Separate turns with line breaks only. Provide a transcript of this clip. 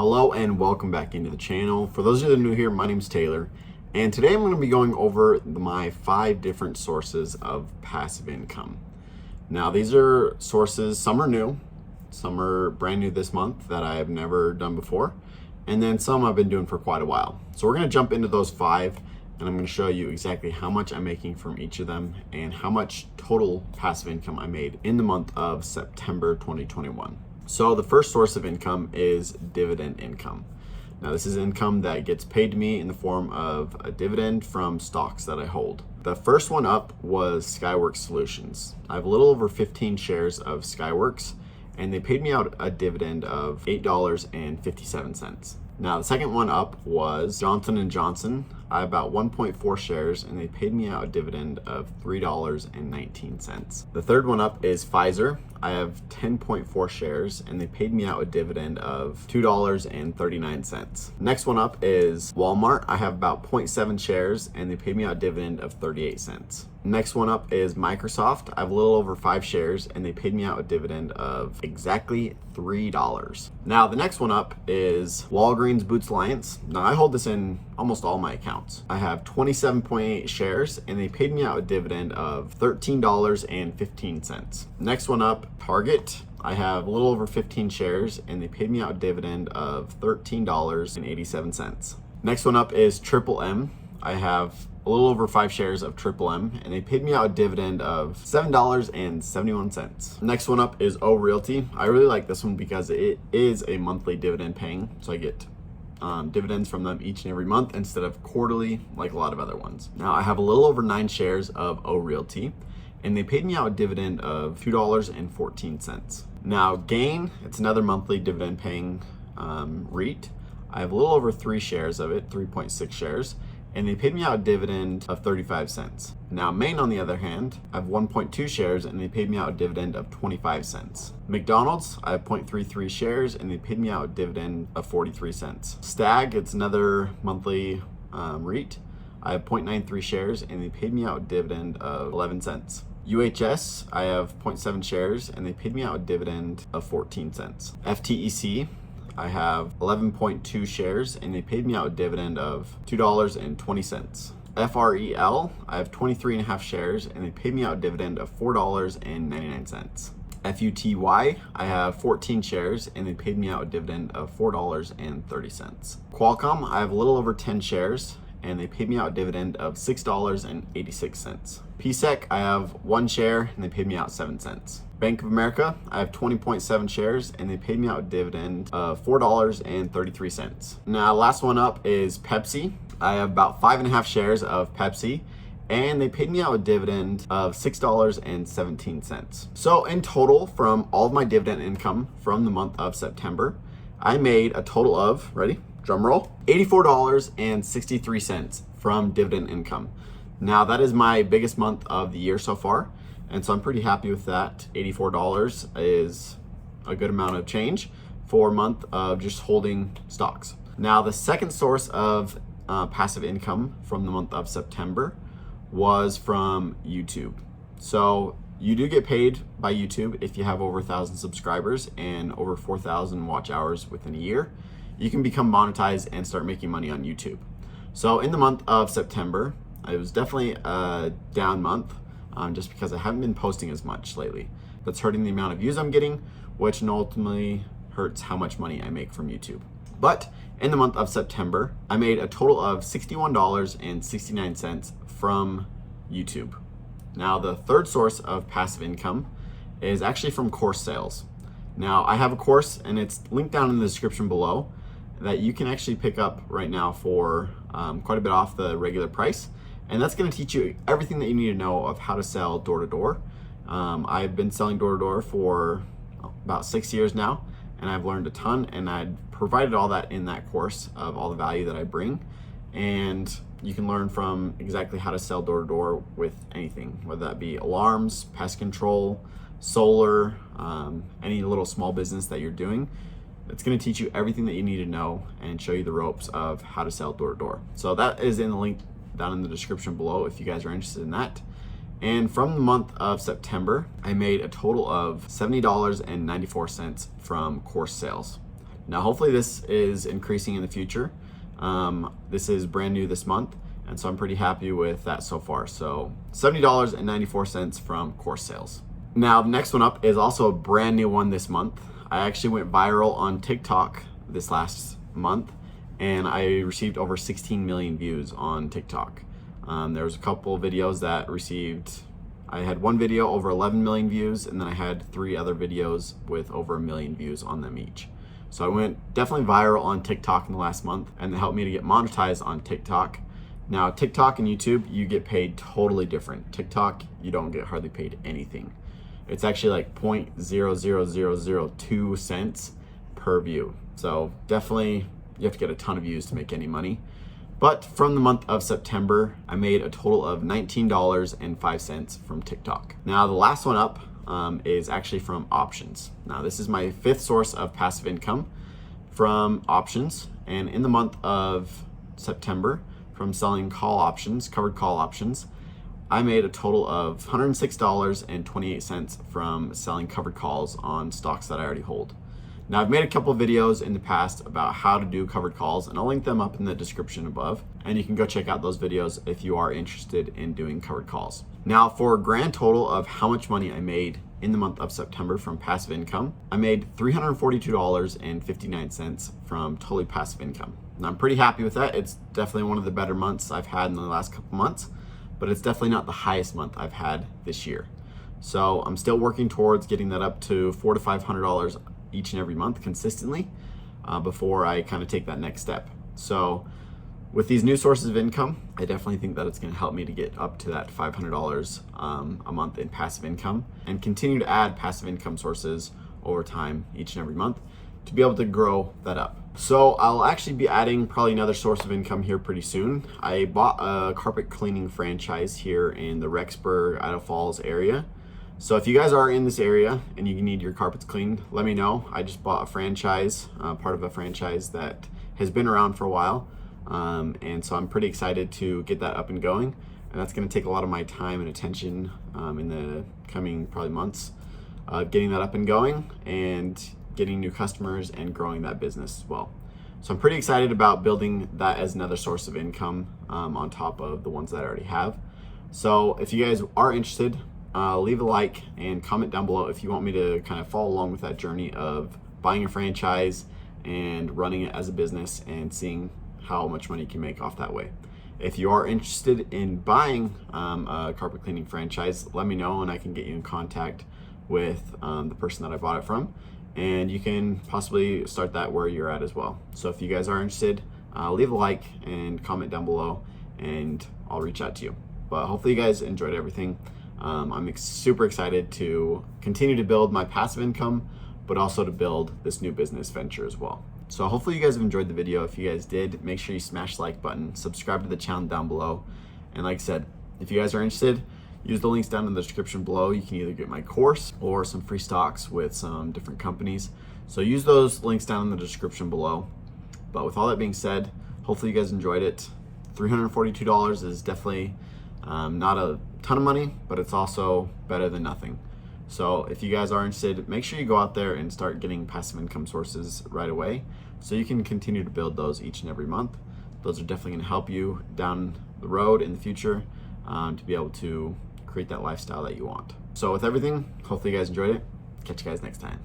Hello and welcome back into the channel. For those of you that are new here, my name is Taylor, and today I'm going to be going over my 5 different sources of passive income. Now these are sources, some are new, some are brand new this month that I have never done before, and then some I've been doing for quite a while. So we're going to jump into those 5 and I'm going to show you exactly how much I'm making from each of them and how much total passive income I made in the month of September 2021. So the first source of income is dividend income. Now this is income that gets paid to me in the form of a dividend from stocks that I hold. The first one up was Skyworks Solutions. I have a little over 15 shares of Skyworks and they paid me out a dividend of $8.57. Now the second one up was Johnson & Johnson. I have about 1.4 shares and they paid me out a dividend of $3.19. The third one up is Pfizer. I have 10.4 shares and they paid me out a dividend of $2.39. Next one up is Walmart. I have about 0.7 shares and they paid me out a dividend of 38 cents. Next one up is Microsoft. I have a little over 5 shares and they paid me out a dividend of exactly $3. Now the next one up is Walgreens Boots Alliance. Now I hold this in almost all my accounts. I have 27.8 shares and they paid me out a dividend of $13.15. Next one up, Target. I have a little over 15 shares and they paid me out a dividend of $13.87. Next one up is Triple M. I have a little over 5 shares of Triple M and they paid me out a dividend of $7.71. Next one up is O Realty. I really like this one because it is a monthly dividend paying, so I get dividends from them each and every month instead of quarterly like a lot of other ones. Now I have a little over 9 shares of O Realty and they paid me out a dividend of $2.14. Now Gain, it's another monthly dividend paying REIT. I have a little over 3 shares of it, 3.6 shares, and they paid me out a dividend of 35 cents. Now Maine, on the other hand, I have 1.2 shares and they paid me out a dividend of 25 cents. McDonald's, I have 0.33 shares and they paid me out a dividend of 43 cents. Stag, it's another monthly REIT. I have 0.93 shares and they paid me out a dividend of 11 cents. UHS, I have 0.7 shares and they paid me out a dividend of 14 cents. FTEC, I have 11.2 shares and they paid me out a dividend of $2.20. FREL, I have 23.5 shares and they paid me out a dividend of $4.99. FUTY, I have 14 shares and they paid me out a dividend of $4.30. Qualcomm, I have a little over 10 shares and they paid me out a dividend of $6.86. PSEC, I have 1 share and they paid me out 7 cents. Bank of America, I have 20.7 shares and they paid me out a dividend of $4.33. Now last one up is Pepsi. I have about 5.5 shares of Pepsi and they paid me out a dividend of $6.17. So in total, from all of my dividend income from the month of September, I made a total of, ready, drum roll, $84.63 from dividend income. Now that is my biggest month of the year so far, and so I'm pretty happy with that. $84 is a good amount of change for a month of just holding stocks. Now the second source of passive income from the month of September was from YouTube. So you do get paid by YouTube if you have over 1,000 subscribers and over 4,000 watch hours within a year. You can become monetized and start making money on YouTube. So in the month of September, it was definitely a down month just because I haven't been posting as much lately. That's hurting the amount of views I'm getting, which ultimately hurts how much money I make from YouTube. But in the month of September, I made a total of $61.69 from YouTube. Now the third source of passive income is actually from course sales. Now I have a course and it's linked down in the description below that you can actually pick up right now for quite a bit off the regular price. And that's going to teach you everything that you need to know of how to sell door to door. I've been selling door to door for about 6 years now, and I've learned a ton, and I've provided all that in that course of all the value that I bring. And you can learn from exactly how to sell door to door with anything, whether that be alarms, pest control, solar, any little small business that you're doing. It's going to teach you everything that you need to know and show you the ropes of how to sell door to door. So that is in the link down in the description below if you guys are interested in that. And from the month of September, I made a total of $70.94 from course sales. Now, hopefully this is increasing in the future. This is brand new this month, and so I'm pretty happy with that so far. So $70.94 from course sales. Now, the next one up is also a brand new one this month. I actually went viral on TikTok this last month, and I received over 16 million views on TikTok. There was a couple of videos that I had one video over 11 million views, and then I had 3 other videos with over 1 million views on them each. So I went definitely viral on TikTok in the last month, and it helped me to get monetized on TikTok. Now, TikTok and YouTube, you get paid totally different. TikTok, you don't get hardly paid anything. It's actually like 0.00002 cents per view. So definitely you have to get a ton of views to make any money. But from the month of September, I made a total of $19.05 from TikTok. Now, the last one up is actually from options. Now, this is my 5th source of passive income from options. And in the month of September, from selling call options, covered call options, I made a total of $106.28 from selling covered calls on stocks that I already hold. Now, I've made a couple of videos in the past about how to do covered calls, and I'll link them up in the description above, and you can go check out those videos if you are interested in doing covered calls. Now, for a grand total of how much money I made in the month of September from passive income, I made $342.59 from totally passive income. And I'm pretty happy with that. It's definitely one of the better months I've had in the last couple months, but it's definitely not the highest month I've had this year. So I'm still working towards getting that up to $400 to $500 each and every month consistently before I kind of take that next step. So with these new sources of income, I definitely think that it's going to help me to get up to that $500 a month in passive income, and continue to add passive income sources over time each and every month to be able to grow that up. So I'll actually be adding probably another source of income here pretty soon. I bought a carpet cleaning franchise here in the Rexburg, Idaho Falls area. So if you guys are in this area and you need your carpets cleaned, let me know. I just bought a franchise, part of a franchise that has been around for a while. And so I'm pretty excited to get that up and going. And that's gonna take a lot of my time and attention in the coming probably months, getting that up and going and getting new customers and growing that business as well. So I'm pretty excited about building that as another source of income on top of the ones that I already have. So if you guys are interested, leave a like and comment down below if you want me to kind of follow along with that journey of buying a franchise and running it as a business and seeing how much money you can make off that way. If you are interested in buying a carpet cleaning franchise, let me know and I can get you in contact with the person that I bought it from, and you can possibly start that where you're at as well. So if you guys are interested, leave a like and comment down below and I'll reach out to you. But hopefully you guys enjoyed everything. I'm super excited to continue to build my passive income, but also to build this new business venture as well. So hopefully you guys have enjoyed the video. If you guys did, make sure you smash the like button, subscribe to the channel down below. And like I said, if you guys are interested, use the links down in the description below. You can either get my course or some free stocks with some different companies. So use those links down in the description below. But with all that being said, hopefully you guys enjoyed it. $342 is definitely not a ton of money, but it's also better than nothing. So if you guys are interested, make sure you go out there and start getting passive income sources right away so you can continue to build those each and every month. Those are definitely going to help you down the road in the future to be able to create that lifestyle that you want. So with everything, hopefully you guys enjoyed it. Catch you guys next time.